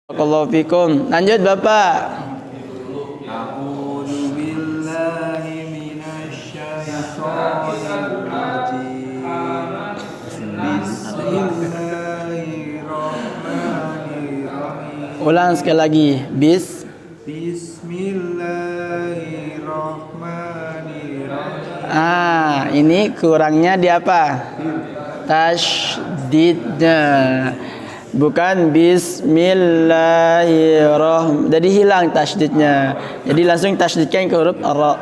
Barakallahu fikum. Lanjut Bapak. A'udzu billahi minasyaitonir rajim. Bismillahirrahmanirrahim. Ulang sekali lagi. Bismillahirrahmanirrahim. Ini kurangnya di apa? Tasydidnya. Bukan bismillahirrahmanirrahim. Jadi hilang tasydidnya. Jadi langsung tasydidkan ke huruf ra.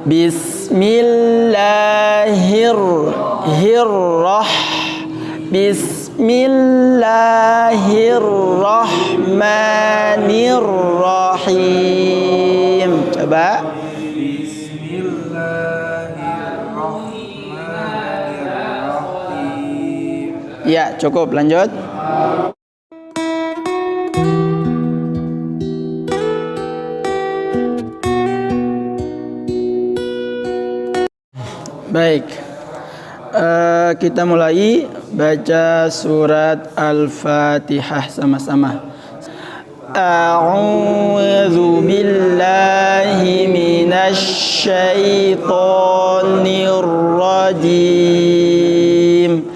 Bismillahirrahmanirrahim. Coba. Bismillahirrahmanirrahim. Ya, cukup. Lanjut. Baik, kita mulai baca surat Al-Fatihah sama-sama. A'udzu billahi minasy syaithanir rajim.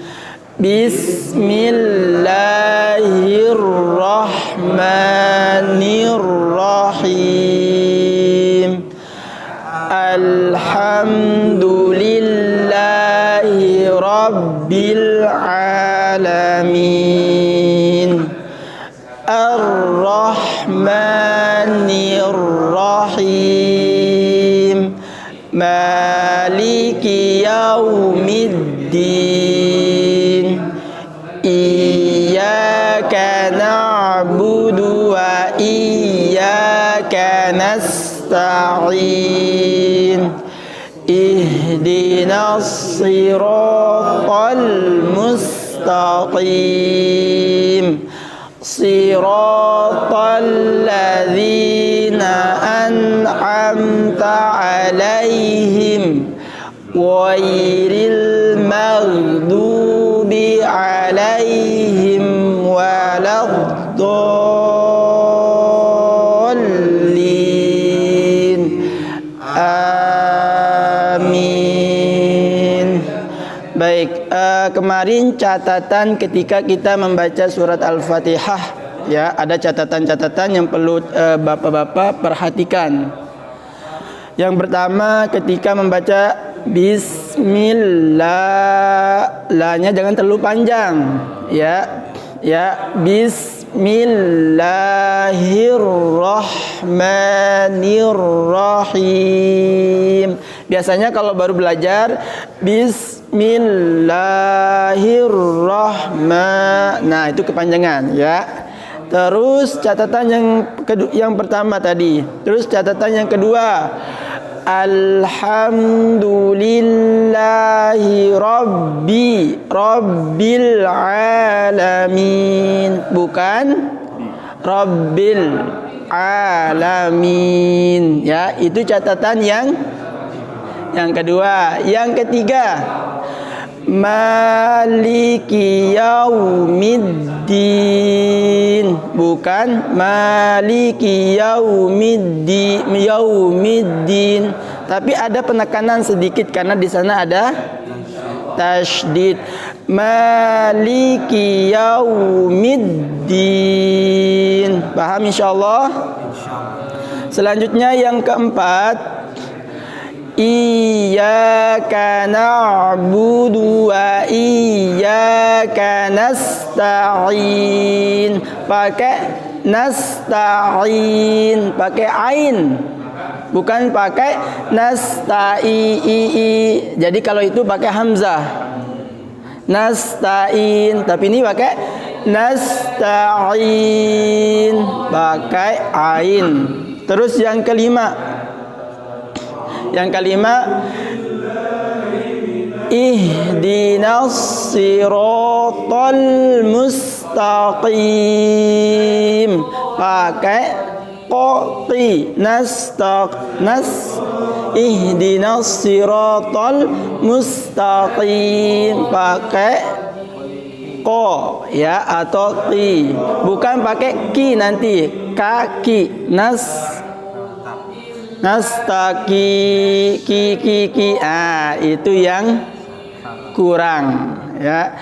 Bismillahirrahmanirrahim. Alhamdulillahi rabbil alamin. Ar-Rahmanir-Rahim. Maliki yaumiddin. Iyyaka na'budu wa iyyaka nasta'in. Ihdinas siratal mustaqim. Siratal ladzina an'amta 'alaihim ghairil maghdubi 'alaihim waladdallin. Amin. Baik, kemarin catatan ketika kita membaca surat Al-Fatihah, ya, ada catatan-catatan yang perlu bapak-bapak perhatikan. Yang pertama, ketika membaca Bismillah, la-nya jangan terlalu panjang, ya. Bismillahirrahmanirrahim. Biasanya kalau baru belajar Bismillahirrahmanirrahim. Nah, itu kepanjangan, ya. Terus catatan yang pertama tadi. Terus catatan yang kedua, Alhamdulillahi rabbil alamin. Bukan Rabbil alamin, ya. Itu catatan yang kedua. Yang ketiga, Maliki yaumiddin. Bukan Maliki yaumiddin. Tapi ada penekanan sedikit karena di sana ada tasydid. Maliki yaumiddin. Paham insyaallah? Selanjutnya yang keempat, Iyyaka na'budu wa iyyaka nasta'in. Pakai nasta'in, pakai ain. Bukan pakai nasta'i. Jadi kalau itu pakai hamzah. Nasta'in, tapi ini pakai nasta'in, pakai ain. Terus yang kelima, Ihdinas siratal mustaqim. Pakai qati. Ihdinas siratal mustaqim. Pakai ko ya atau ki, bukan pakai ki nanti, kaki nastaki ki itu yang kurang ya.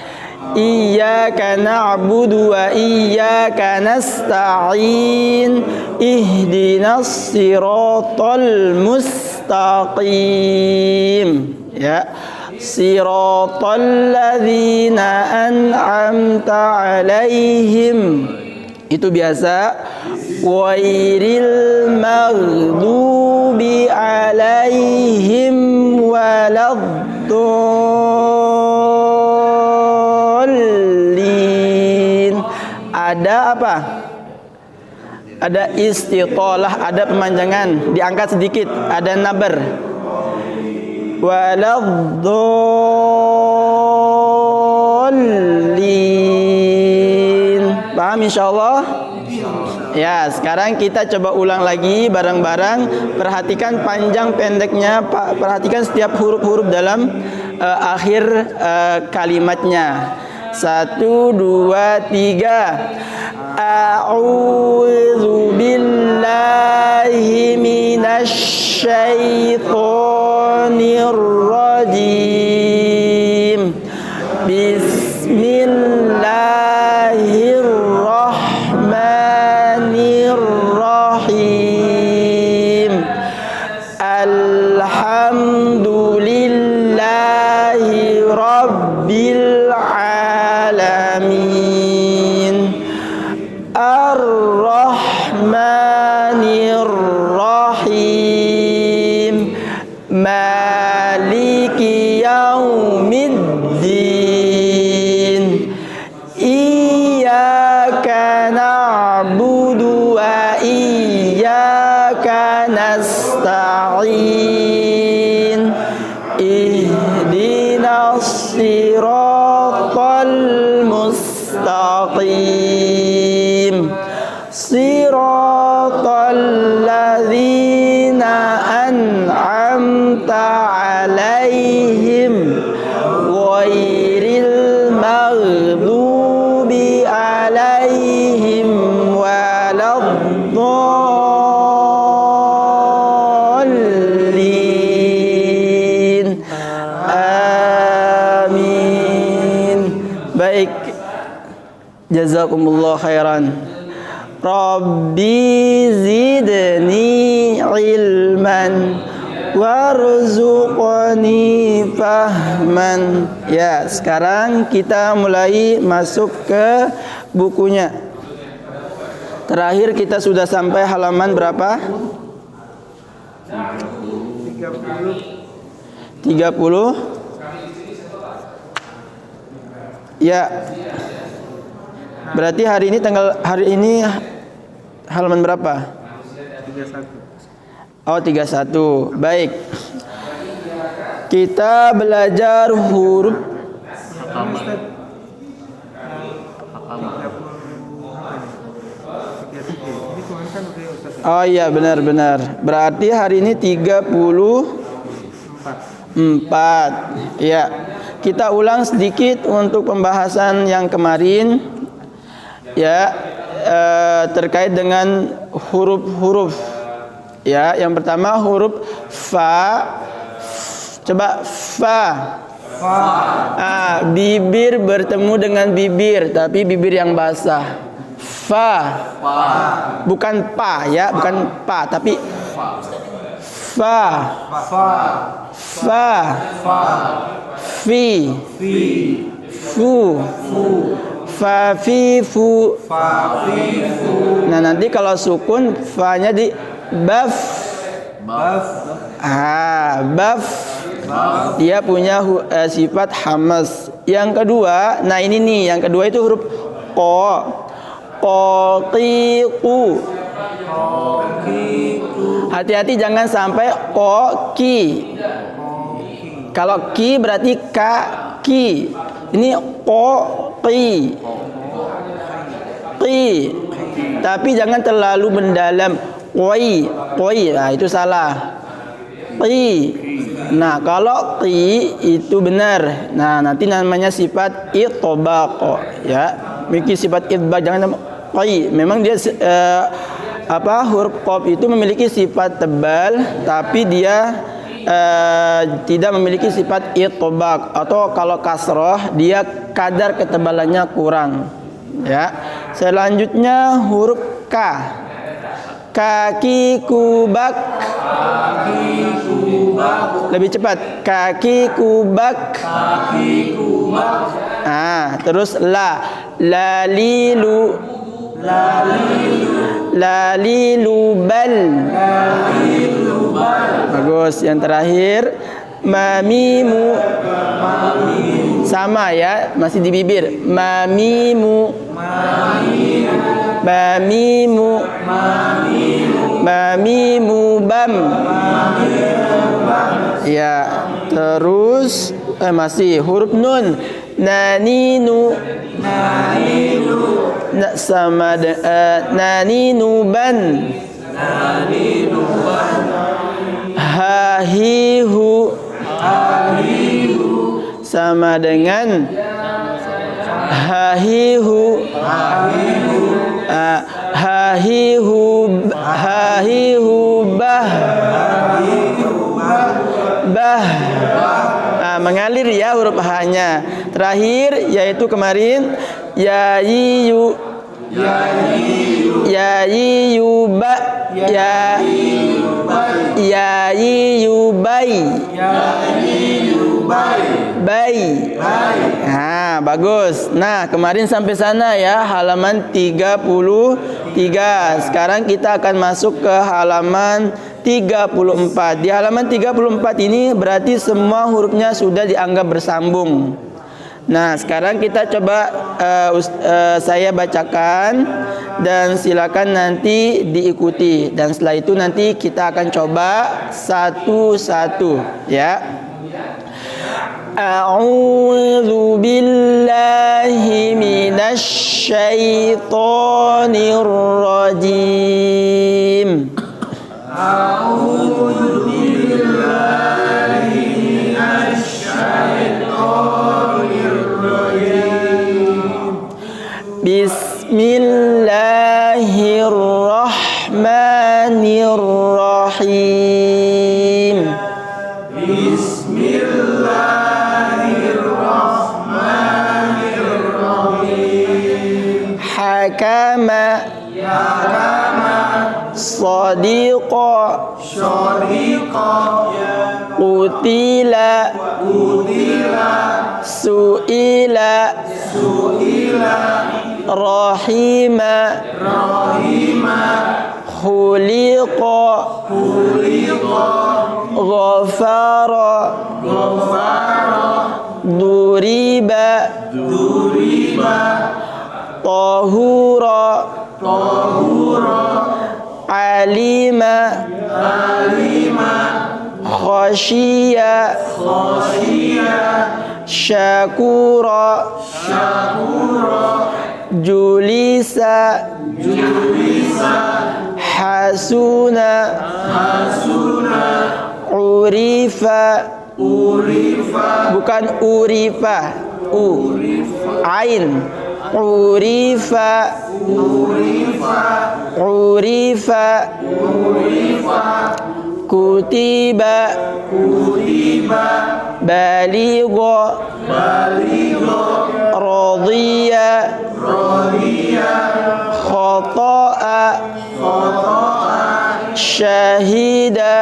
Iyyaka na'budu wa iyyaka nasta'in ihdinas siratal mustaqim ya. Siratal ladzina an'amta 'alaihim itu biasa, ghairil maghdubi 'alaihim waladdallin. Ada apa? Ada istitalah, ada pemanjangan, diangkat sedikit, ada nabar. Waladdallin. Paham insyaallah? Ya, sekarang kita coba ulang lagi bareng-bareng. Perhatikan panjang pendeknya, perhatikan setiap huruf-huruf dalam akhir kalimatnya. 1, 2, 3. A'udzu billahi minasy syaithanir rajim. Bismillahirrahmanirrahim. Alhamdulillahi rabbil alamin. Ar-Rahmanir Rahim. Maliki yaumiddin. Iyyaka na'budu wa iyyaka nasta'in. Ihdinas siratal mustaqim. Siratal ladzina an'amta 'alaihim ghairil maghdubi 'alaihim waladdallin. Amin. Baik. Jazakumullah khairan. Rabbi zidni ilman warzuqni fahman. Ya, sekarang kita mulai masuk ke bukunya. Terakhir kita sudah sampai halaman berapa? 30. Ya. Berarti hari ini halaman berapa? 31. Oh, 31. Baik. Kita belajar huruf Oh iya, benar. Berarti hari ini 34. Ya. Kita ulang sedikit untuk pembahasan yang kemarin. Ya, terkait dengan huruf-huruf. Ya, yang pertama huruf fa. Coba fa. Bibir bertemu dengan bibir, tapi bibir yang basah. Fa. Bukan pa ya, bukan pa, tapi fa. Fi. Fu. Fa fi fu. Nah, nanti kalau sukun fa-nya di baf. Baf. Dia punya sifat hamas. Yang kedua, nah ini nih, yang kedua itu huruf qa. Qaqiqu. Hati-hati jangan sampai qaqi. Kalau ki berarti kaki. Ini qaqi. Qi. Tapi jangan terlalu mendalam. Qoi. Nah, itu salah. Qi. Nah, kalau qi itu benar. Nah, nanti namanya sifat itbaq ya. Memiliki sifat itbaq, jangan qi. Memang dia huruf qaf itu memiliki sifat tebal, tapi dia tidak memiliki sifat itbaq, atau kalau kasroh dia kadar ketebalannya kurang ya. Selanjutnya huruf ka. Kaki kubak. Lebih cepat. Kaki kubak. Terus la. Lalilu. Lalilubal. Bagus. Yang terakhir mamimu. Sama ya, masih di bibir. Mamimu. Mamimu. Mamimu bam. Ya, terus masih huruf nun. Naninu. Sama naninuban. Hahihu. Sama dengan hahihu. Hahihu bah. Mengalir ya huruf h-nya. Terakhir yaitu kemarin yayiyu. Yayiyu ba. Yayiyu bai. Bayi. Bagus. Nah, kemarin sampai sana ya, halaman 33. Sekarang kita akan masuk ke halaman 34. Di halaman 34 ini berarti semua hurufnya sudah dianggap bersambung. Nah, sekarang kita coba saya bacakan dan silakan nanti diikuti, dan setelah itu nanti kita akan coba satu-satu ya. A'udzu billahi minasy syaithanir rajim. A'udzu billahi minasy syaithanir rajim. Bismillahirrahmanirrahim. Hakama. Sadiqa. Qutila. Su'ila. Rahima. Khuliqa. Ghafara. Duriba. Tahura. Alima. Khashiya. Syakura. Julisa. Hasuna. Urifa. Bukan urifa. Ain. Urifa. Kutiba. Baligha. Radiya. Khata'a. Syahida.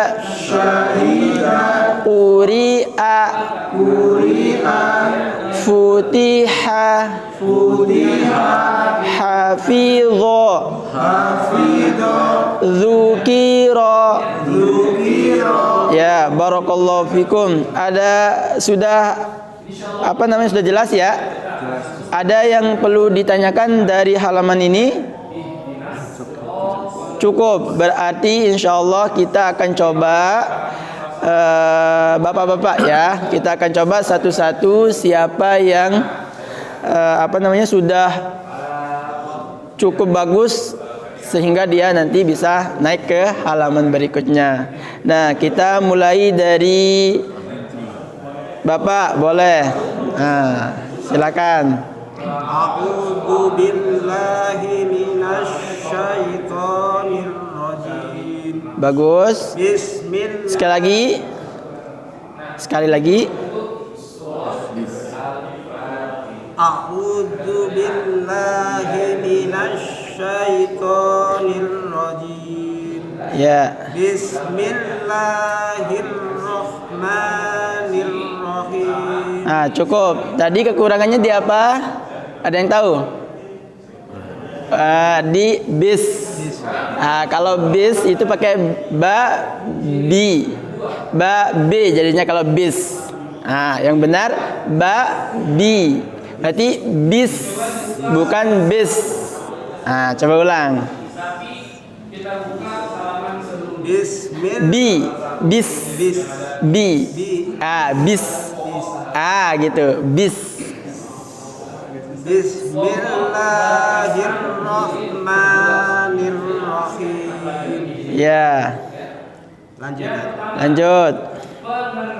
Quri'a. Futiha. Hafidha. Dzukira. Ya, barakallahu fikum. Sudah sudah jelas ya? Ada yang perlu ditanyakan dari halaman ini? Cukup. Berarti insyaallah kita akan coba bapak-bapak ya. Kita akan coba satu-satu siapa yang sudah cukup bagus sehingga dia nanti bisa naik ke halaman berikutnya. Nah, kita mulai dari Bapak boleh. Nah, silakan. A'udzu billahi minasy syaithanir rajim. Bagus. Bismillah. Sekali lagi. A'udzu billahi minasy syaithanir rajim. Ya. Bismillahirrahmanirrahim. Nah, cukup. Tadi kekurangannya di apa? Ada yang tahu? Di bis. Kalau bis itu pakai bi. Jadinya kalau bis. Yang benar bi. Berarti bis, bukan bis. Coba ulang. Bismillah. Bis. Bis. Bis. Gitu. Bis. Bismillahirrahmanirrahim. Ya. Lanjut.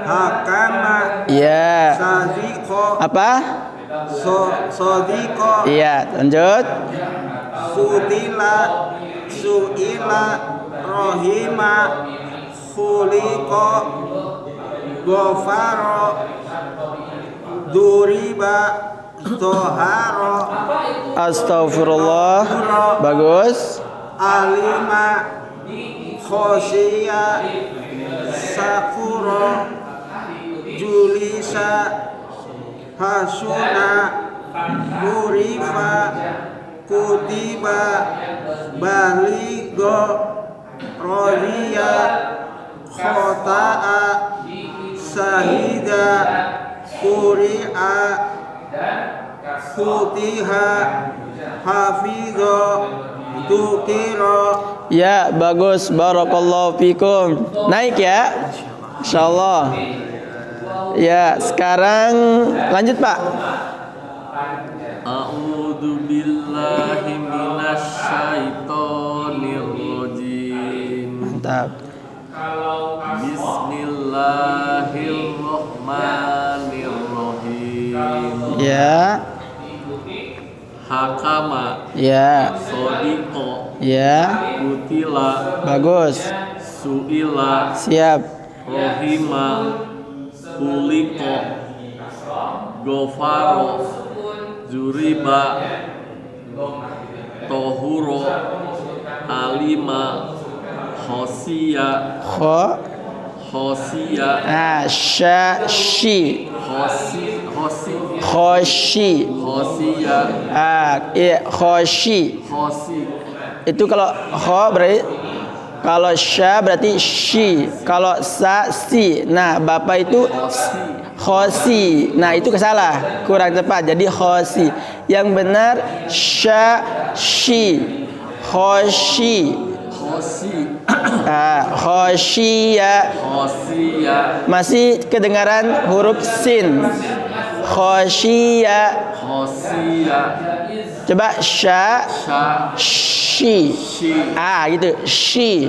Hakama. Ya. Sadiqo. Apa? Sadiqo. Iya, lanjut. Su'ila rohima khuliqo ghafaro duriba toharo Astagfirullah. Bagus. alima khosya sakuro julisa hasuna murifa kutiba baligo rodiya khota'a sahida kuri'a kutiha hafidho tukiro. Ya, bagus. Barakallahu fikum. Naik ya. Insyaallah. Ya, sekarang lanjut, Pak. A'udzu billahi minasy syaithanir rajim. Mantap. Bismillahirrahmanirrahim. Ya. Hakama Ya. sodiqo Ya. kutila Bagus. suila Siap. rohima kuliko gofaro zuriba tohuro alima hosia Shi. Khoshi. Khoshi. Itu kalau kho berarti, kalau sya berarti shi, kalau sa si. Nah, Bapak itu khosi. Nah, itu kesalah, kurang tepat. Jadi khosi. Yang benar sya shi. Khoshi. Khoshiya. Masih kedengaran huruf sin. Khoshiya. Coba sya shi. Gitu. Shi.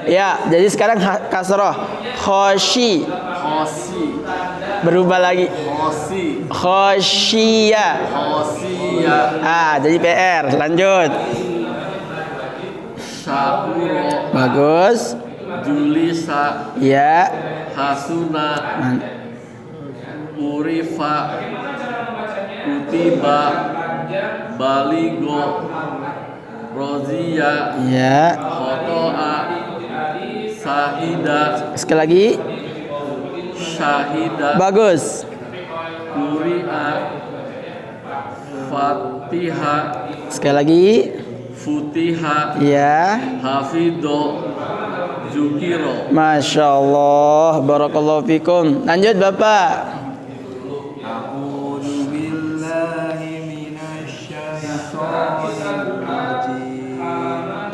Ya, jadi sekarang kasroh. Khoshi. Berubah lagi. Khoshiya. Jadi PR. Lanjut. Syakuro Bagus. julisa Ya. hasuna urifa kutiba baligo rozia Ya. khotoa sahida Sekali lagi. syahida Bagus. kuri'a fatiha Sekali lagi. futiha Ya. hafidho zukiro. Masya Allah. Barakallahu fikum. Lanjut, Bapak. A'udzu billahi minasy syaithanir rajim.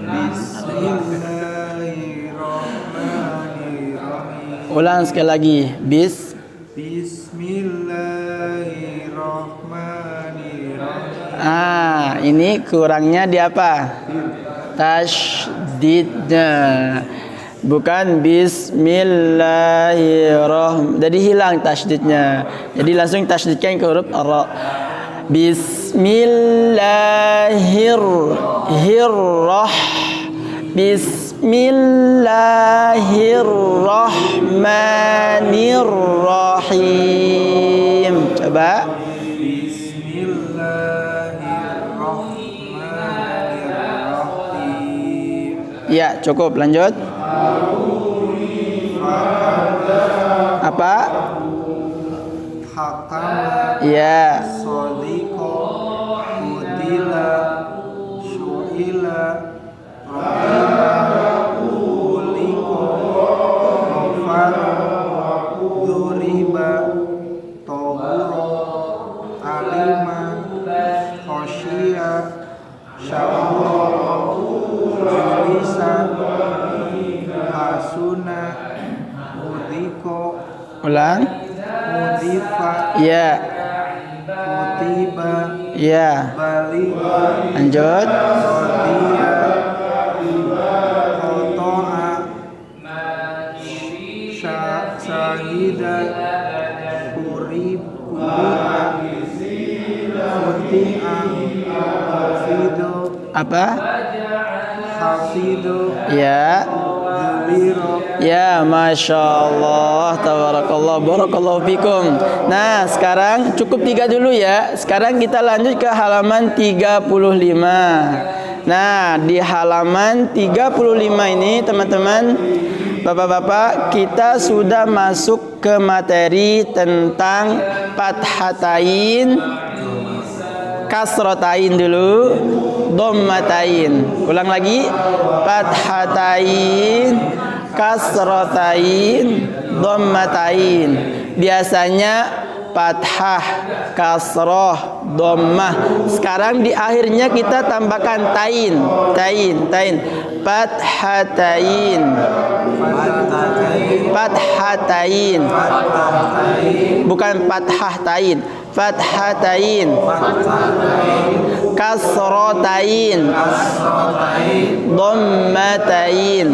Bismillahirrahmanirrahim. Ulang sekali lagi. Bismillahirrahmanirrahim. Ini kurangnya di apa? Tasydidnya. Bukan bismillahirrahmanirrahim. Jadi hilang tasydidnya. Jadi langsung tasydidkan ke huruf ra. Bismillahirrahmanirrahim. Coba. Bismillahirrahmanirrahim. Ya, cukup. Lanjut. Apa? Hakama, Ya. sodiko, udila, suila, rahima, uliko, nofaro, duriba, toguro, alima, khosya, syakuro, julisa, hasuna, udiko, Ulang. mudifa, Ya. mutiba, Ya. balik, Lanjut. sodia, kotoa, syahida, kurib, kubuha, futiha, hafido, Apa? hafido, Ya. jubiro, Ya, Masya Allah, tabarakallah, barakallahu fikum. Nah, sekarang cukup 3 dulu ya. Sekarang kita lanjut ke halaman 35. Nah, di halaman 35 ini teman-teman, bapak-bapak, kita sudah masuk ke materi tentang fathatain, kasrotain dulu, dhammatain. Ulang lagi. Fathatain, kasrotain, dhammatain. Biasanya fathah, kasroh, dhammah. Sekarang di akhirnya kita tambahkan tain. Fathatain. Fathatain. Bukan fathah tain. Fathatain. Kasrotain. Dhammatain.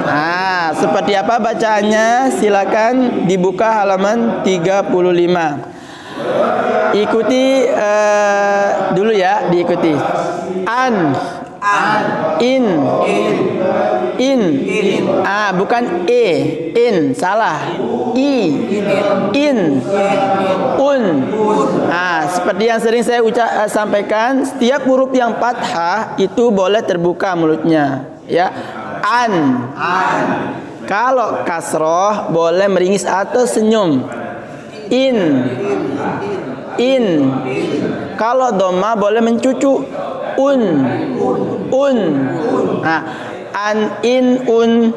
Nah, seperti apa bacaannya? Silakan dibuka halaman 35. Ikuti dulu ya, diikuti. An, in, bukan in, salah. In, un. Nah, seperti yang sering saya sampaikan, setiap huruf yang fathah itu boleh terbuka mulutnya, ya. An. Kalau kasroh boleh meringis atau senyum. In. Kalau dhamma boleh mencucu. Un. Nah, an in un.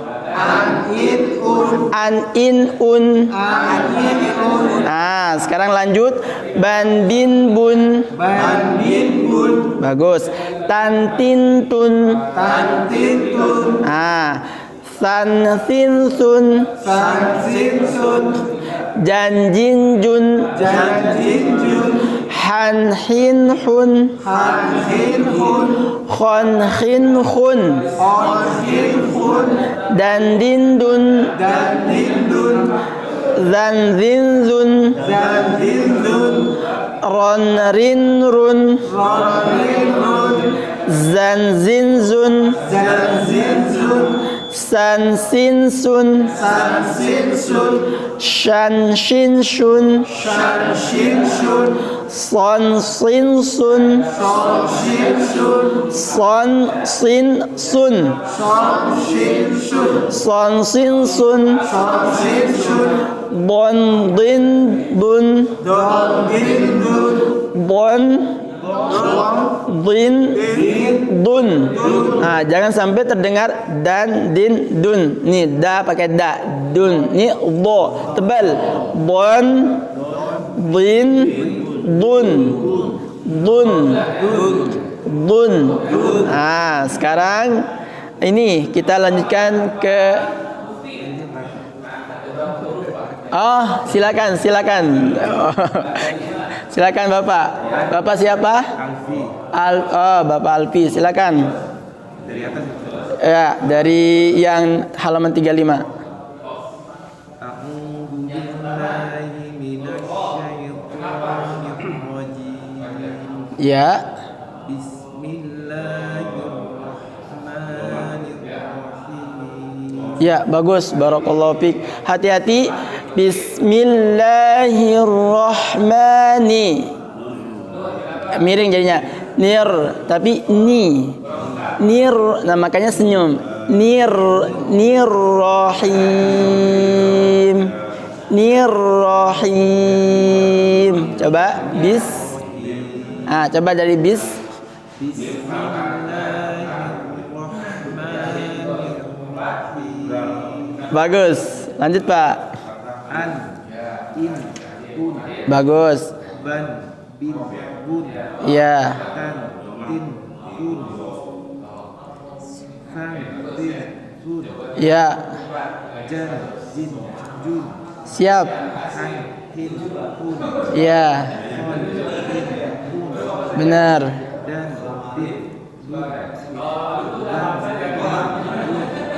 Nah, sekarang lanjut. Ban bin bun. Bagus. Tantin tun. Nah, san sin sun. Janjin jun. Han hin hun. Khon hin hun. Dan din dun. Zan zin zun. Ron rin run. Zan zin zun. San sin sun. Shan shin shun. Son sin sun. Son sin sun. Son sin sun. Bon din dun. Bon din dun. Nah, jangan sampai terdengar dan din dun. Nih, da pakai da, dun. Nih do tebal. Bon din dun. Nah, sekarang ini kita lanjutkan ke silakan. Silakan Bapak. Bapak siapa? Bapak Alfi, silakan. Dari atas itu. Ya, dari yang halaman 35. A'udzu billahi minasyaitonir rajim. Ya. Bismillahirrahmanirrahim. Ya, bagus. Barakallahu fik. Hati-hati. Bismillahirrahmani. Miring jadinya. Nir, tapi ni. Nir, nah makanya senyum. Nirrahim. Nirrahim. Coba bis. Ah, coba dari bis. Bismillahirrahmanirrahim. Bagus. Lanjut, Pak. An, in, un, Bagus. ban, bin, bun, Ya. tan, tin, kun, fan, tin, sun, Ya. jan, jin, jun, Siap. han, hin, kun, Ya. kon, tin, kun, Benar. dan, tin, bun,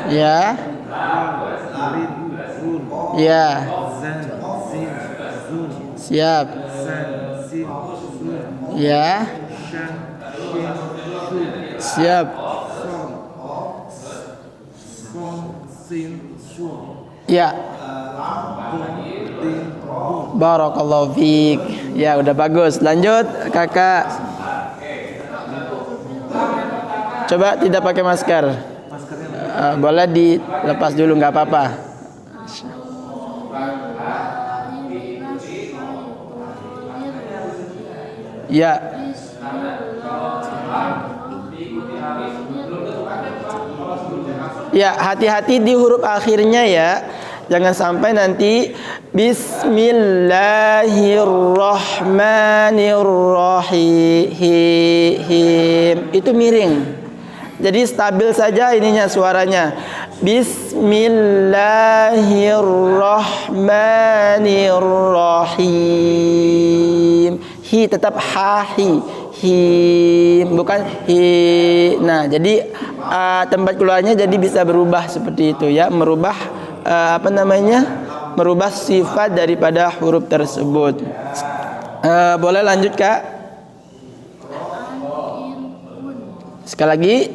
Ya. rin, run, Ya. zan, zin, zun, Siap. san, sin, sun, Ya. shan, shin, shun, Siap. son, sin, sun, Ya. bun, tin, bun. Barakallahu fiik. Ya, udah bagus. Lanjut, Kakak. Coba tidak pakai masker. Boleh dilepas dulu, nggak apa-apa. Ya. Ya, hati-hati di huruf akhirnya ya. Jangan sampai nanti Bismillahirrahmanirrahim itu miring. Jadi stabil saja ininya suaranya. Bismillahirrahmanirrahim. Hi tetap hahi. Him bukan hi. Nah, jadi tempat keluarnya jadi bisa berubah seperti itu ya, merubah merubah sifat daripada huruf tersebut. Boleh lanjut, Kak? Sekali lagi.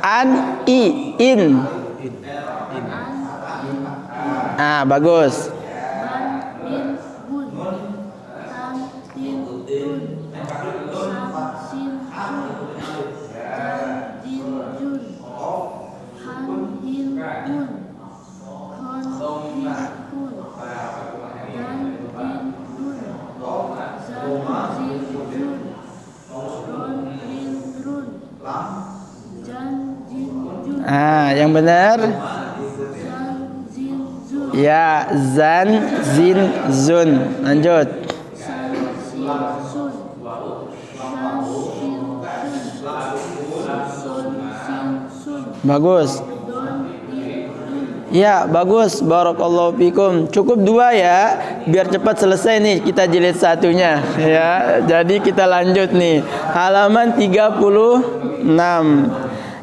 An i in. Bagus. Yang benar. Ya, zan, zin, zun. Lanjut. Bagus. Ya, bagus. Barakallahu fikum. Cukup 2 ya, biar cepat selesai nih kita jilid satunya ya. Jadi kita lanjut nih. Halaman 36.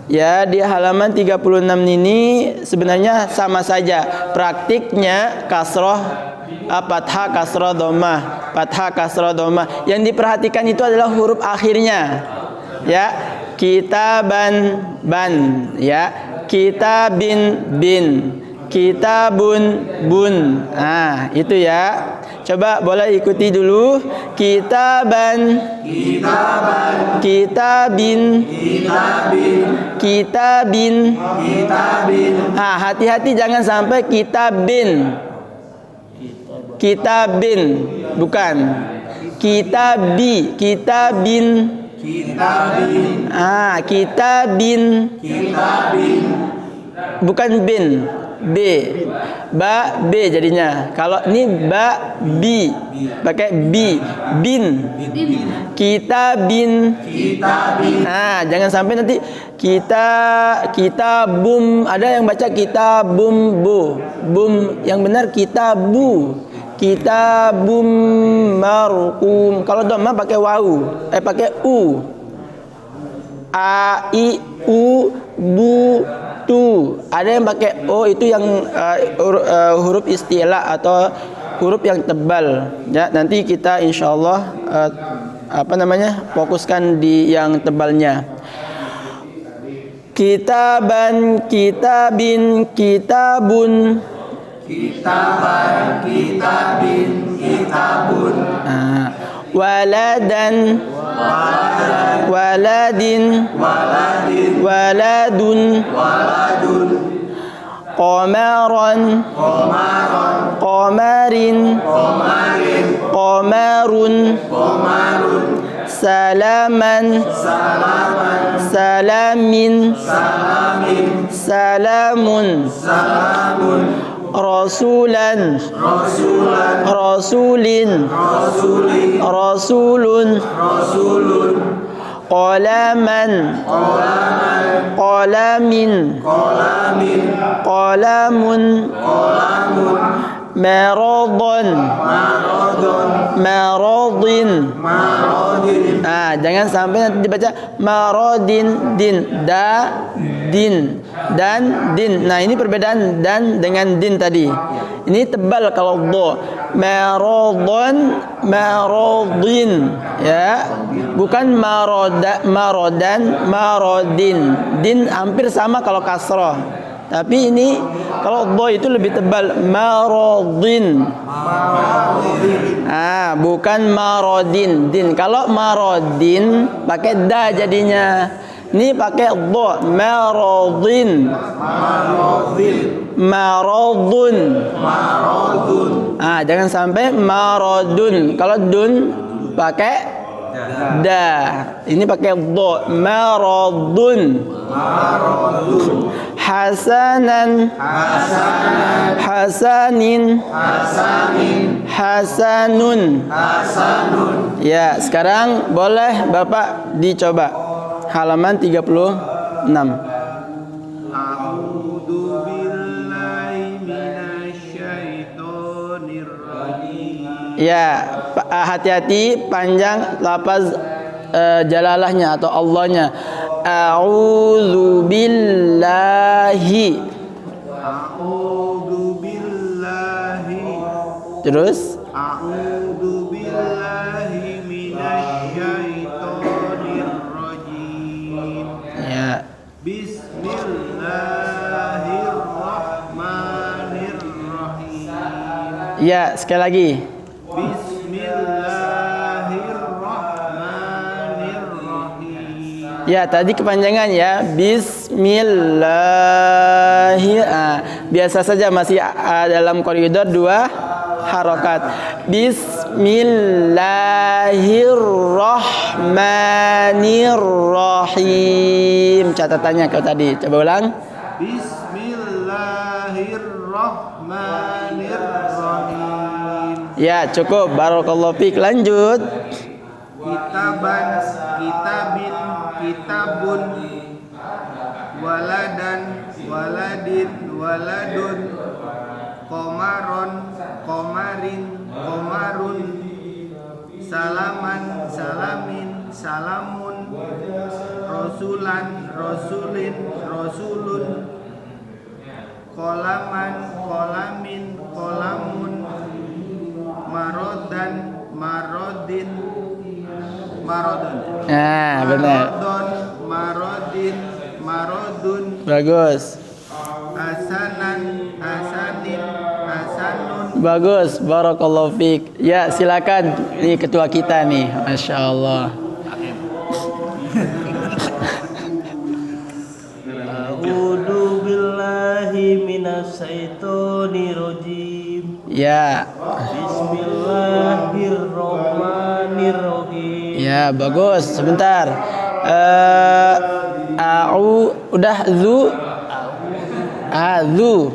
Ya, di halaman 36 ini sebenarnya sama saja. Praktiknya kasroh, fathah, kasroh, dhammah, fathah, kasroh, dhammah. Yang diperhatikan itu adalah huruf akhirnya. Ya, kitaban, ban, ya. Kitabin, bin. Kitabun, bun. Nah, itu ya. Coba boleh ikuti dulu. Kitaban, kitaban. Kitabin, kitabin. Kitabin, kitabin. Hati-hati jangan sampai kitabin. Kitabin, bukan. Kitabi, kitabin. Kitabin. Kitabin. Kitabin. Bukan bin. B. Ba, B jadinya. Kalau ini ba, bi. Pakai bi. Bin. Kitabin. Kitabin. Jangan sampai nanti kita bum. Ada yang baca kita bum bu. Bum yang benar kita bu. Kita bum marqum. Kalau dhammah pakai wau. Pakai u. A, I, U, Bu, Tu. Ada yang pakai O, itu yang huruf istilah atau huruf yang tebal. Ya, nanti kita insyaallah fokuskan di yang tebalnya. Kitaban, kitabin, kitabun. Kitaban, kitabin, kitabun. Waladan, waladin, waladun, qamaran, qamarin, qamarun, salaman, salamin, salamun, rasulan, rasulin, rasulun, qalaman, qalamin, qalamun, maradun, maradin. Jangan sampai nanti dibaca maradin, din, din dan din. Nah, ini perbedaan dan dengan din tadi. Ini tebal kalau do. Maradun, maradin, ya. Bukan marodan, marodin. Din hampir sama kalau kasrah. Tapi ini kalau do itu lebih tebal, marodin. Bukan marodin, din. Kalau marodin pakai da jadinya. Ini pakai do, marodin. Marodun. Jangan sampai marodun. Kalau dun pakai da. Ini pakai do, marodun. Hasanan, hasanin, hasanun. Ya, sekarang boleh Bapak dicoba halaman 36. A'udzu billahi minasyaitonir rajim. Ya, hati-hati panjang lafaz jalalahnya atau Allahnya. A'udzu billahi. A'udzu billahi. Terus A'udzu billahi minasyaitonir rajim. ya. Bismillahirrahmanirrahim. Ya, sekali lagi. Bismillahirrahmanirrahim. Ya, tadi kepanjangan ya. Biasa saja masih dalam koridor 2 harokat. Bismillahirrahmanirrahim. Catatannya kau tadi. Coba ulang. Bismillahirrahmanirrahim. Ya, cukup. Barakallahu fiik. Lanjut. Kitaban, kitabin, kitabun. Waladan, waladin, waladun. Komaron, komarin, komarun. Salaman, salamin, salamun. Rasulan, rasulin, rasulun. Kolaman, kolamin, kolamun. Marodan, marodin, marodun. Nah, benar. Marodon, marodin, marodun. Bagus. Hasanan, hasanin, hasanun. Bagus. Barakallahu fiik. Ya, silakan. Ini ketua kita nih. Masya Allah. A'udzu billahi minasyaitonir rajim. Ya. Bismillahirrahmanirrahim. Ya, bagus. Sebentar. Udah zu. Zu.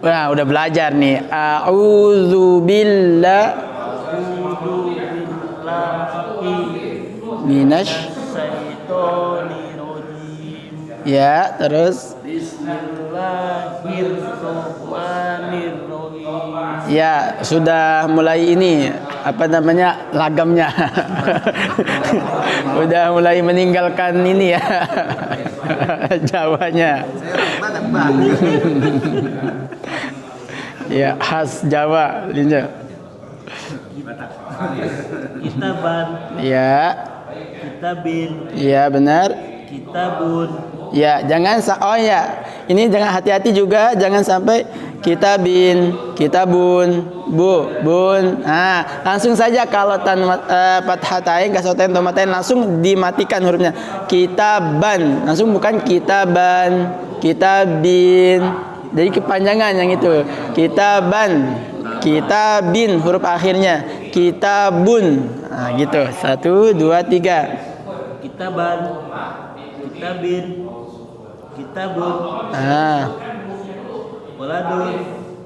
Wah, udah belajar nih. A'udzu billah minasy. Syaitonir rajim. Ya, terus. Bismillahirrahmanirrahim. Ya, sudah mulai ini. apa namanya lagamnya. Udah mulai meninggalkan ini ya Jawanya. Ya khas Jawa Linja. Kitaban, Ya, kitabin, ya benar. kitabun, Ya, jangan oh ya. Ini jangan hati-hati juga jangan sampai kitabin, kitabun, bun. Nah, langsung saja kalau fathatain, kasrotain, domatain langsung dimatikan hurufnya. Kitaban, langsung bukan kitaban, kitabin. Jadi kepanjangan yang itu. Kitaban, kitabin huruf akhirnya. Kitabun. Nah, gitu. 1 2 3. kitaban, kitabin, kitabun, Nah, waladun,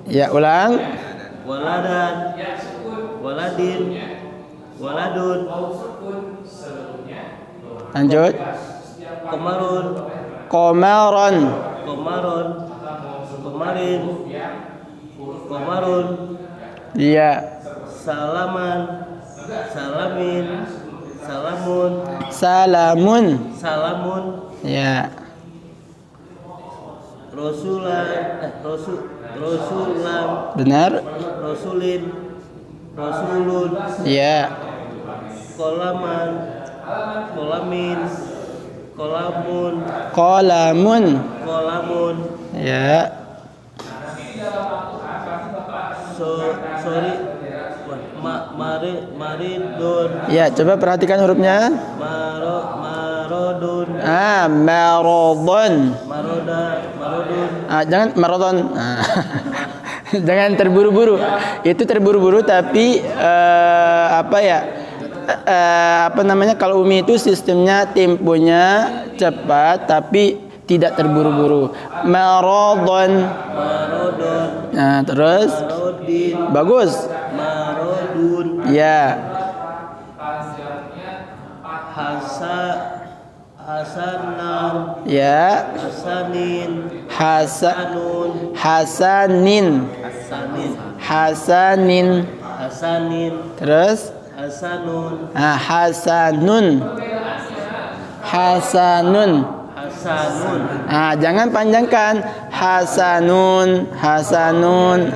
ya ulang. waladan, waladin, waladun, Lanjut. komarun, Komaron. komaron, komarin, komarun, Iya. salaman, salamin, salamun, Salamun. salamun, Ya. Rasulam, Benar. Rasulin, Rasulun, Ya. Kolaman, Kolamin, Kolamun, Qalamun. Kolamun, Ya. sorry, Maridun, Ya, coba perhatikan hurufnya. Marodun, Marodon. Marodun, Jangan marodon. Jangan terburu-buru. Itu terburu-buru tapi apa ya? Apa namanya kalau Umi itu sistemnya temponya cepat tapi tidak terburu-buru. Marodon. Marodon, Nah, terus Marodin, bagus. Marodun, Ya. Hasanan, Ya. Hasanin, Hasanin. Hasanin, Hasanin. Hasanin, Terus Hasanun, Hasanun. Hasanun. Hasanun, Jangan panjangkan. Hasanun, Hasanun.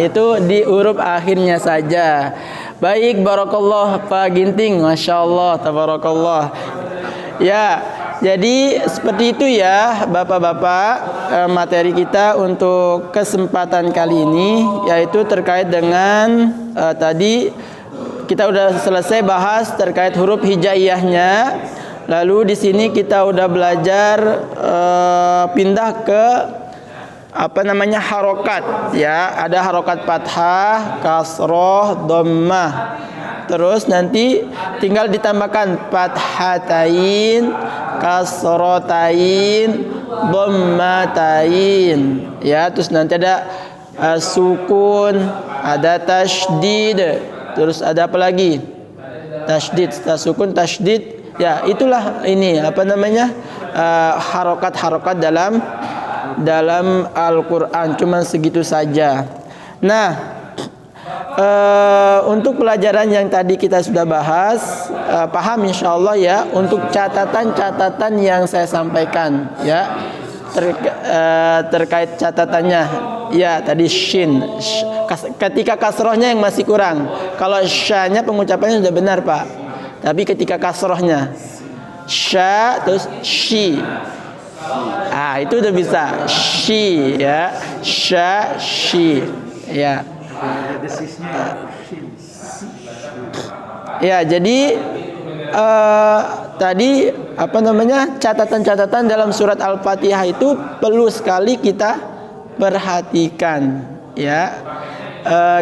Itu di huruf akhirnya saja. Baik, barakallah Pak Ginting. Masya Allah, tabarakallah. Ya, jadi seperti itu ya Bapak-bapak, materi kita untuk kesempatan kali ini yaitu terkait dengan tadi kita udah selesai bahas terkait huruf hijaiyahnya. Lalu di sini kita udah belajar pindah ke apa namanya harokat ya. Ada harokat fathah, kasroh, dhammah. Terus nanti tinggal ditambahkan fathatain, kasrotain, dhammatain. Ya, terus nanti ada sukun, ada tasydid. Terus ada apa lagi? Tasydid, sukun, tasydid. Ya, itulah ini apa namanya? Harokat-harokat dalam Al-Qur'an. Cuma segitu saja. Nah, untuk pelajaran yang tadi kita sudah bahas, paham insyaallah ya untuk catatan-catatan yang saya sampaikan ya terkait catatannya ya tadi shin ketika kasrohnya yang masih kurang. Kalau syanya pengucapannya sudah benar Pak, tapi ketika kasrohnya sya terus shi, itu udah bisa shi ya, sya shi ya. Ya, jadi tadi apa namanya catatan-catatan dalam surat Al-Fatihah itu perlu sekali kita perhatikan ya.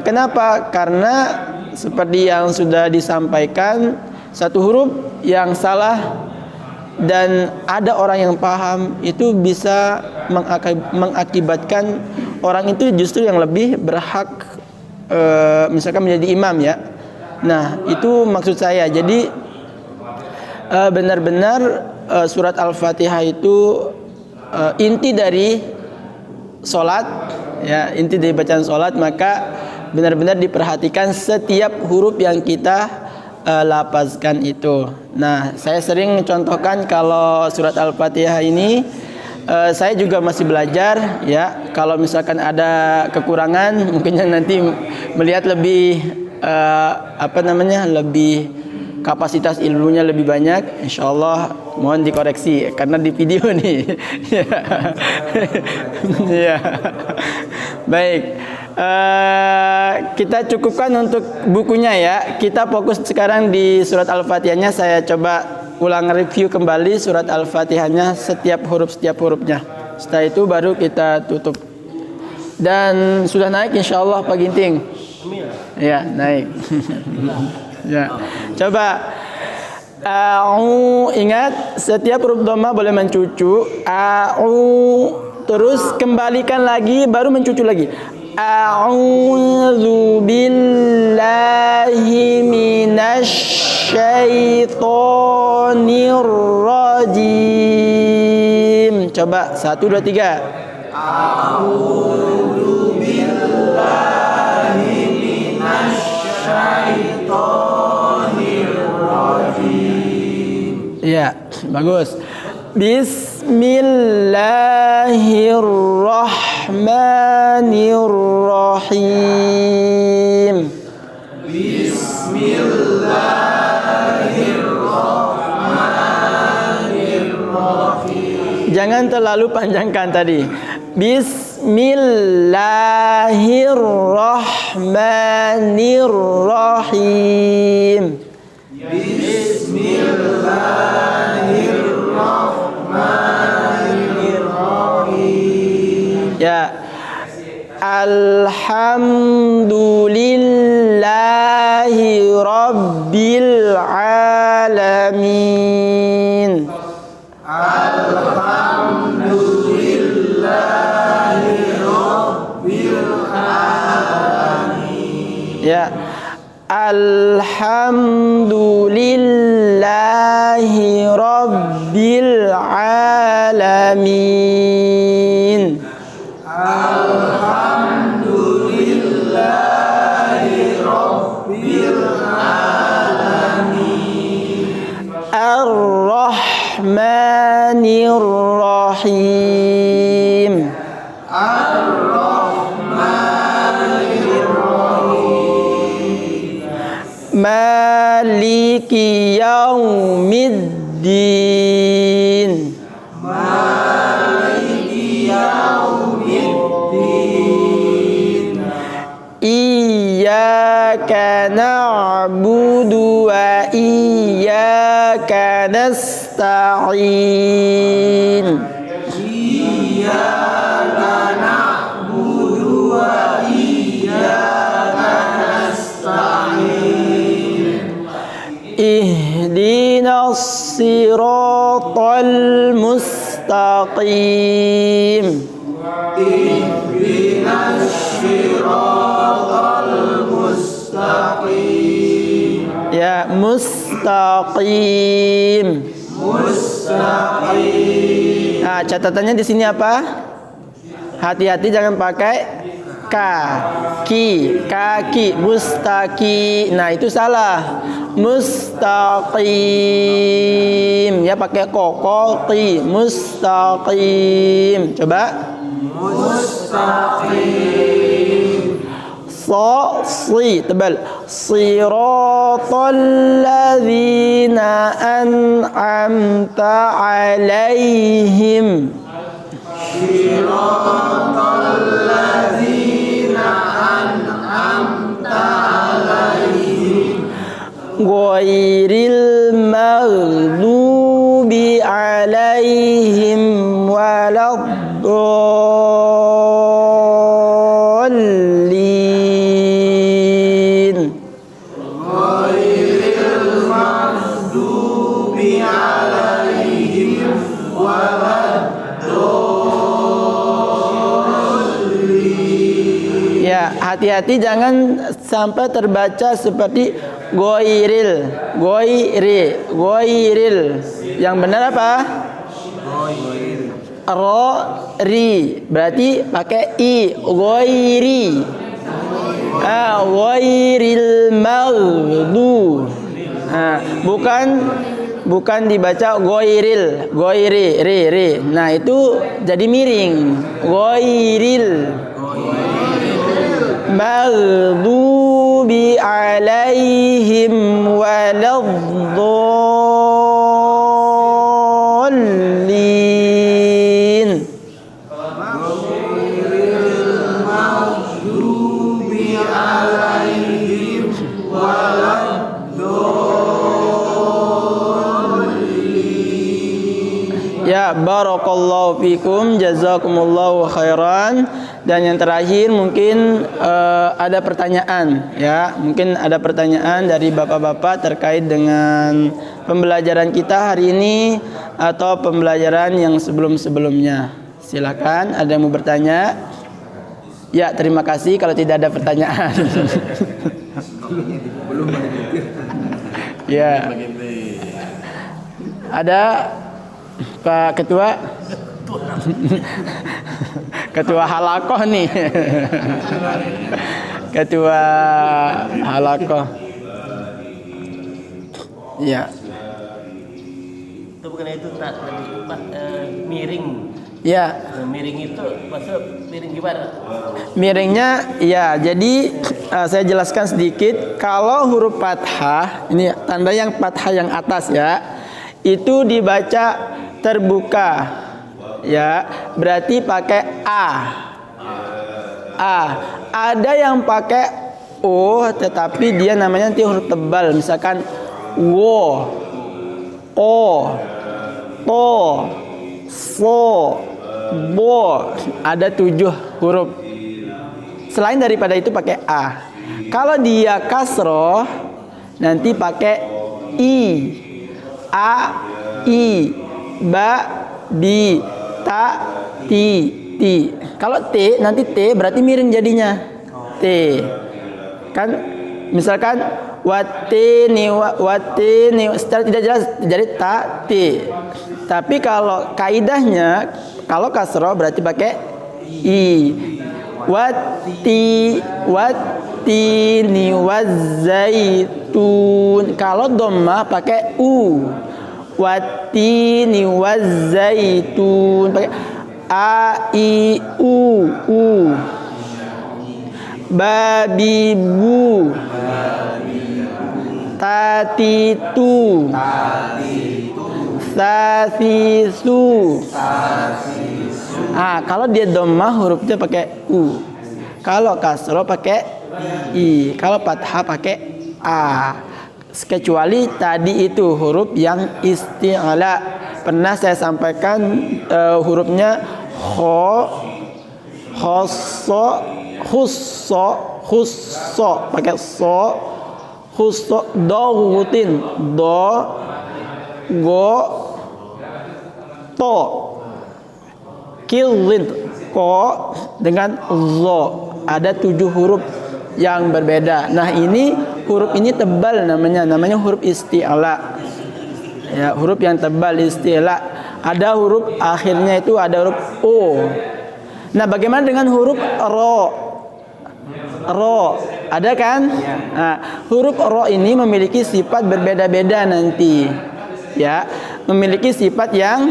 Kenapa? Karena seperti yang sudah disampaikan, satu huruf yang salah dan ada orang yang paham itu bisa mengakibatkan orang itu justru yang lebih berhak misalkan menjadi imam ya. Nah, itu maksud saya. Jadi benar-benar surat Al-Fatihah itu inti dari solat ya, inti dari bacaan solat. Maka benar-benar diperhatikan setiap huruf yang kita lapazkan itu. Nah, saya sering contohkan kalau surat Al-Fatihah ini saya juga masih belajar ya. Kalau misalkan ada kekurangan, mungkin yang nanti melihat lebih lebih kapasitas ilmunya lebih banyak, insya Allah mohon dikoreksi karena di video nih. Ya. Baik, kita cukupkan untuk bukunya ya. Kita fokus sekarang di surat Al-Fatihahnya. Saya coba ulang review kembali surat Al-Fatihahnya, setiap hurufnya. Setelah itu baru kita tutup. Dan sudah naik insya Allah Pak Ginting. Ya, naik. Ya. Coba ingat setiap huruf dhamma boleh mencucu. Terus kembalikan lagi baru mencucu lagi. A'udzu billahi minasyaitonir rajim. Coba 1 2 3. A'udzu billahi minasyaitonir rajim. Ya, bagus. Bismillahirrahmanirrahim. Bismillahirrahmanirrahim. Jangan terlalu panjangkan tadi. Bismillahirrahmanirrahim. Ya. Alhamdulillahi rabbil alamin. Alhamdulillahi rabbil alamin. Ya. Alhamdulillahi rabbil alamin. Alhamdulillahi rabbil alamin. Ar-Rahmanir Rahim. Ar-Rahmanir Rahim. Maliki yaumiddin. Maliki yaumiddin. Iyyaka na'budu wa iyyaka nasta'in. Iyyaka na'budu wa iyyaka nasta'in. Ihdinas siratal mustaqim. Ihdinas siratal mustaqim. Ya, mustaqim. Mustaqim. Nah, catatannya di sini apa? Hati-hati jangan pakai kaki, mustaqi. Nah, itu salah. Mustaqim. Ya, pakai qati, mustaqim. Coba. Mustaqim. Si tebal. Siratal ladzina an'amta 'alaihim. Siratal ladzina an'amta 'alaihim. Ghairil maghdubi 'alaihim waladdallin. Ghairil maghdubi 'alaihim waladdallin. Ya, hati-hati jangan sampai terbaca seperti goiril. Yang benar apa? Ri. Berarti pakai i. Goiri. Ghairil maghdu. Bukan dibaca ghairi, re. Nah, itu jadi miring. Ghairil maghdubi alaihim waladdallin. Ya, barakallahu fikum, jazakumullahu khairan. Dan yang terakhir mungkin ada pertanyaan, ya. Mungkin ada pertanyaan dari bapak-bapak terkait dengan pembelajaran kita hari ini atau pembelajaran yang sebelum-sebelumnya. Silakan, ada yang mau bertanya? Ya, terima kasih kalau tidak ada pertanyaan. Ya. Ada Pak Ketua? Ketua halakoh nih. Ketua halakoh. Ya. Itu bukan itu tak tadi Pak, miring. Ya. Miring itu maksud miring gimana? Miringnya ya, jadi saya jelaskan sedikit. Kalau huruf fathah, ini tanda yang fathah yang atas ya, itu dibaca terbuka, ya, berarti pakai A. Ada yang pakai O, tetapi dia namanya nanti huruf tebal, misalkan wo, o, to, so, bo. Ada 7 huruf. Selain daripada itu pakai A. Kalau dia kasroh, nanti pakai I. A, I, ba, bi, ta, ti. Kalau T, nanti T berarti miring jadinya. T. Kan misalkan watini, secara tidak jelas jadi ta, T. Tapi kalau kaidahnya, kalau kasroh berarti pakai I. Watini wazaitun. Kalau dhammah pakai U. Watini wazaitun, pakai A, I, U. Babibu, tatitu, sasisu. Kalau dia dhammah hurufnya pakai U. Kalau kasroh pakai I. Kalau fathah pakai A. Kecuali tadi itu huruf yang isti'la. Pernah saya sampaikan hurufnya kho, khoso, khusso, pakai so, khusso, dogutin, do, go, to, kilin, ko, dengan zo. Ada 7 huruf yang berbeda. Nah, ini huruf ini tebal namanya huruf isti'la. Ya, huruf yang tebal isti'la. Ada huruf akhirnya itu ada huruf O. Nah, bagaimana dengan huruf ro? Ro, ada kan? Nah, huruf ro ini memiliki sifat berbeda-beda nanti. Ya, memiliki sifat yang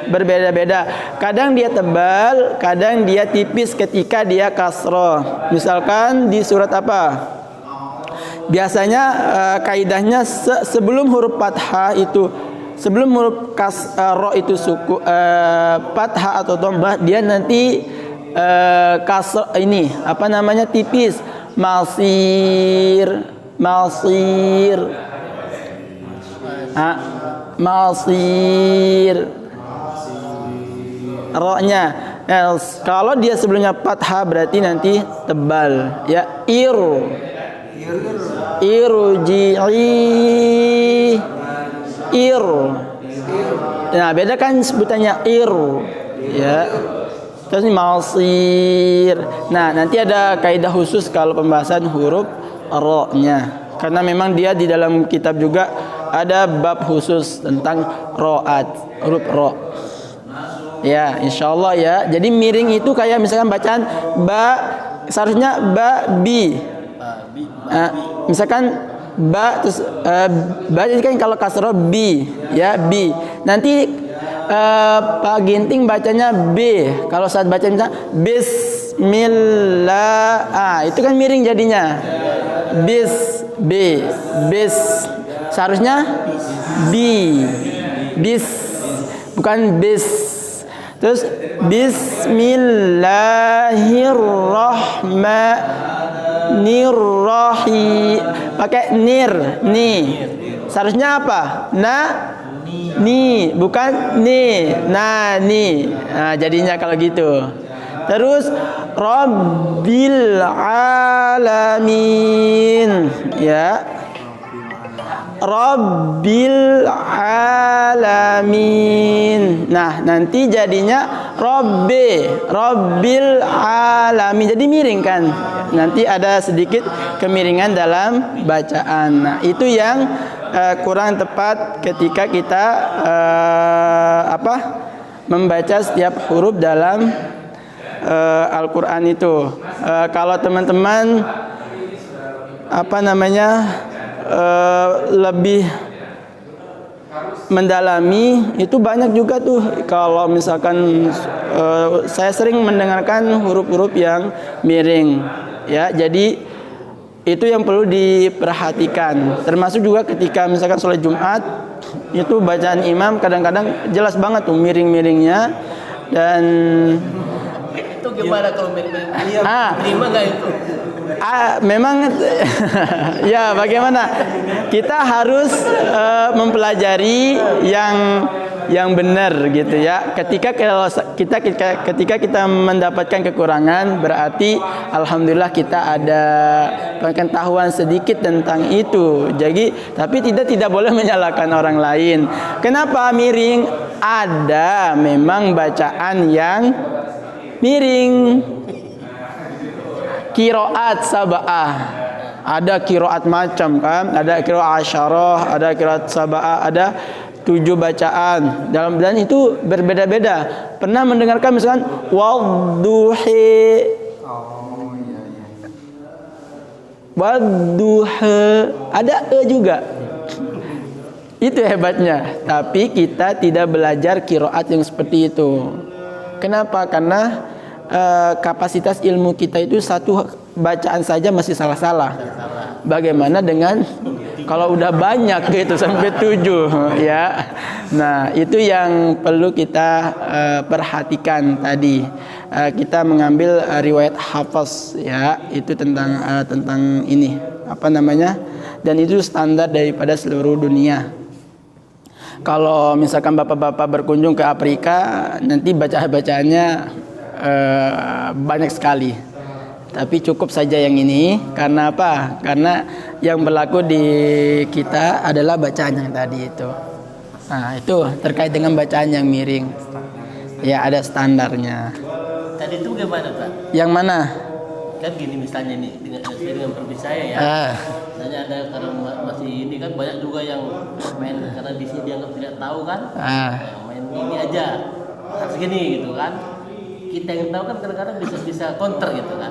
berbeda-beda. Kadang dia tebal, kadang dia tipis ketika dia kasroh. Misalkan di surat apa? Biasanya kaidahnya sebelum huruf fathah itu, sebelum huruf ro itu suku fathah atau dhammah, dia nanti kasroh ini apa namanya tipis. Masir. Ro-nya. Kalau dia sebelumnya fathah berarti nanti tebal, ya. Irji'i. Nah, beda kan sebutannya ya. Terus ini masir. Nah, nanti ada kaidah khusus kalau pembahasan huruf ro-nya. Karena memang dia di dalam kitab juga ada bab khusus tentang ro'at, huruf ro. Ya, insyaallah ya. Jadi miring itu kayak misalkan bacaan ba, seharusnya ba bi. Misalkan ba terus ba ini kan kalau kasroh bi ya bi. Nanti Pak Ginting bacanya B. Kalau saat baca misalnya Bismillah, itu kan miring jadinya. Bis. Seharusnya bis, bukan bis. Terus Bismillahirrahmanirrahim. Pakai ni. Seharusnya apa? Ni, bukan ni. Ni. Nah, jadinya kalau gitu. Terus Rabbil alamin, ya. Rabbil alamin. Nah, nanti jadinya Rabbil alamin. Jadi miring kan? Nanti ada sedikit kemiringan dalam bacaan. Nah, itu yang kurang tepat ketika kita membaca setiap huruf dalam Al-Quran itu. Kalau teman-teman lebih mendalami, itu banyak juga tuh. Kalau misalkan saya sering mendengarkan huruf-huruf yang miring, ya. Jadi itu yang perlu diperhatikan. Termasuk juga ketika misalkan sholat Jumat, itu bacaan imam kadang-kadang jelas banget tuh miring-miringnya. Dan itu gimana kalau miring? Terima nggak itu? Memang ya bagaimana kita harus mempelajari yang benar gitu ya. Ketika kita mendapatkan kekurangan, berarti alhamdulillah kita ada pengetahuan sedikit tentang itu. Jadi tapi tidak boleh menyalahkan orang lain. Kenapa miring? Ada memang bacaan yang miring. Qiraat sab'ah. Ada qiraat macam kan, ada qiraat asyarah, ada qiraat sab'ah, ada 7 bacaan. Dan itu berbeda-beda. Pernah mendengarkan misalkan wadduhi. Wadduha, ada juga. Itu hebatnya. Tapi kita tidak belajar qiraat yang seperti itu. Kenapa? Karena kapasitas ilmu kita itu satu bacaan saja masih salah-salah. Bagaimana dengan kalau udah banyak gitu sampai 7 ya. Nah, itu yang perlu kita perhatikan tadi. Kita mengambil riwayat Hafs ya, itu tentang ini, dan itu standar daripada seluruh dunia. Kalau misalkan bapak-bapak berkunjung ke Afrika, nanti bacaannya banyak sekali. Tapi cukup saja yang ini. Karena apa? Karena yang berlaku di kita adalah bacaan yang tadi itu. Nah, itu terkait dengan bacaan yang miring. Ya, ada standarnya. Tadi itu bagaimana, Pak? Yang mana? Kan gini misalnya nih dengan profesi saya ya. Misalnya ada karena masih ini kan banyak juga yang main karena di sini dianggap tidak tahu kan. Main ini aja. Harus gini gitu kan. Kita yang tahu kan kadang-kadang bisa counter gitu kan.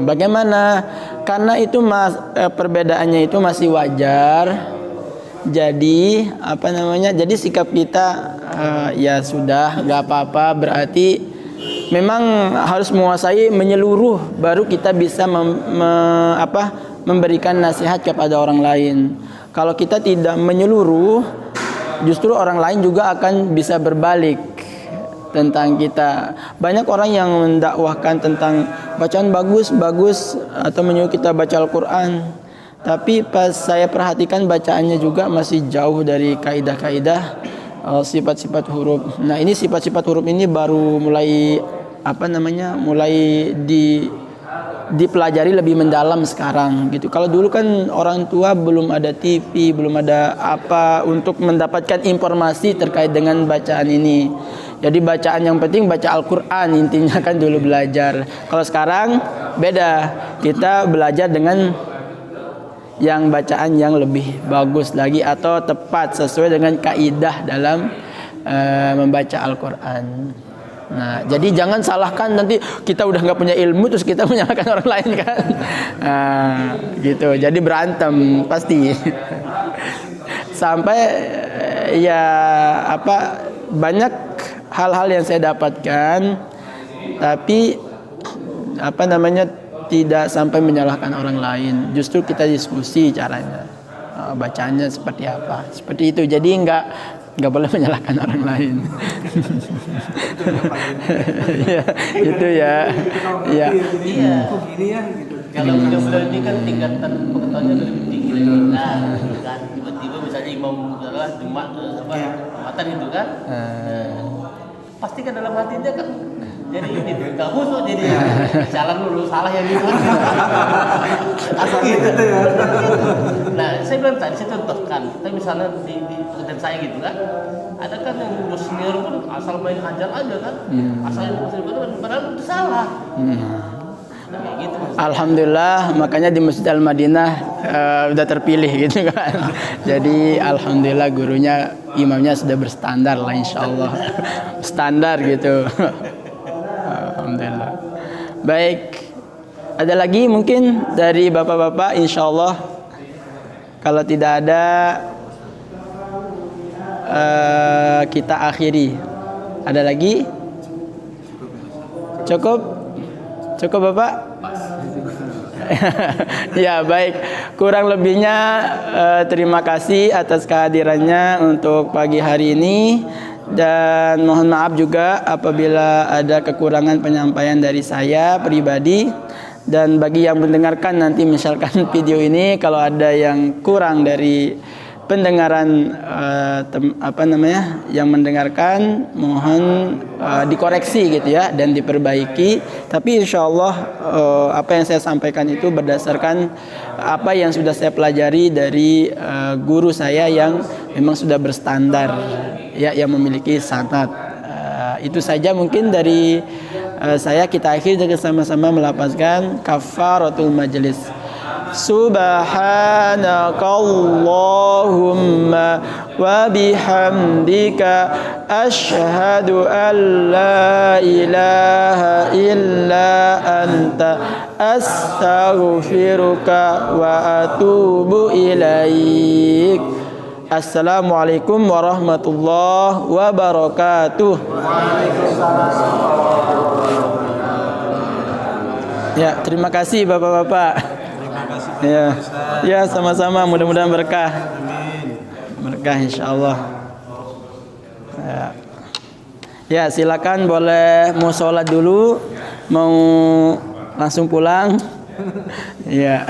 Bagaimana? Karena itu perbedaannya itu masih wajar. Jadi Jadi sikap kita ya sudah, nggak apa-apa. Berarti memang harus menguasai menyeluruh, baru kita bisa memberikan nasihat kepada orang lain. Kalau kita tidak menyeluruh, justru orang lain juga akan bisa berbalik tentang kita. Banyak orang yang mendakwahkan tentang bacaan bagus atau menyuruh kita baca Al-Quran, tapi pas saya perhatikan bacaannya juga masih jauh dari kaidah-kaidah sifat-sifat huruf. Nah, ini sifat-sifat huruf ini baru mulai dipelajari lebih mendalam sekarang gitu. Kalau dulu kan orang tua belum ada TV, belum ada apa untuk mendapatkan informasi terkait dengan bacaan ini. Jadi bacaan yang penting baca Al-Quran intinya kan dulu belajar. Kalau sekarang beda, kita belajar dengan yang bacaan yang lebih bagus lagi atau tepat sesuai dengan kaidah dalam membaca Al-Quran. Nah, jadi jangan salahkan nanti kita udah nggak punya ilmu terus kita menyalahkan orang lain kan. Nah, gitu. Jadi berantem pasti. Sampai ya apa banyak hal-hal yang saya dapatkan tapi apa namanya tidak sampai menyalahkan orang lain. Justru kita diskusi caranya. Bacanya seperti apa. Seperti itu. Jadi nggak boleh menyalahkan orang lain. Ya, itu ya. Ya. Iya. Kalau beliau ini kan tingkatan pengetahuannya lebih tinggi dari kita, kan tiba-tiba misalnya imam adalah Jumat Jumatan itu kan, pasti kan dalam hatinya kan jadi ini nggak khusus jadi jalan dulu salah yang gitu. Asal gitu ya. Nah, saya bilang tadi saya contohkan, kita misalnya di pekerjaan saya gitu kan, ada kan yang bos senior pun asal main hajar aja kan, asal yang bos senior padahal itu salah. Gitu, alhamdulillah, makanya di Masjid Al-Madinah udah terpilih gitu kan. Jadi alhamdulillah gurunya, imamnya sudah berstandar lah insyaallah. Standar gitu. Alhamdulillah. Baik. Ada lagi mungkin dari bapak-bapak insyaallah. Kalau tidak ada kita akhiri. Ada lagi? Cukup? Cukup Bapak? Ya baik, kurang lebihnya terima kasih atas kehadirannya untuk pagi hari ini. Dan mohon maaf juga apabila ada kekurangan penyampaian dari saya pribadi. Dan bagi yang mendengarkan nanti misalkan video ini, kalau ada yang kurang dari pendengaran yang mendengarkan, mohon dikoreksi gitu ya dan diperbaiki. Tapi insyaallah apa yang saya sampaikan itu berdasarkan apa yang sudah saya pelajari dari guru saya yang memang sudah berstandar ya, yang memiliki sanad. Itu saja mungkin dari saya. Kita akhiri dengan sama-sama melafazkan kafaratul majlis. Subhanakallahumma wa bihamdika asyhadu an la ilaha illa anta astaghfiruka wa atubu ilaik. Assalamualaikum warahmatullahi wabarakatuh. Ya, terima kasih Bapak-bapak. Ya, ya sama-sama. Mudah-mudahan berkah. Berkah insyaallah. Ya, silakan boleh mau sholat dulu, mau langsung pulang. Ya.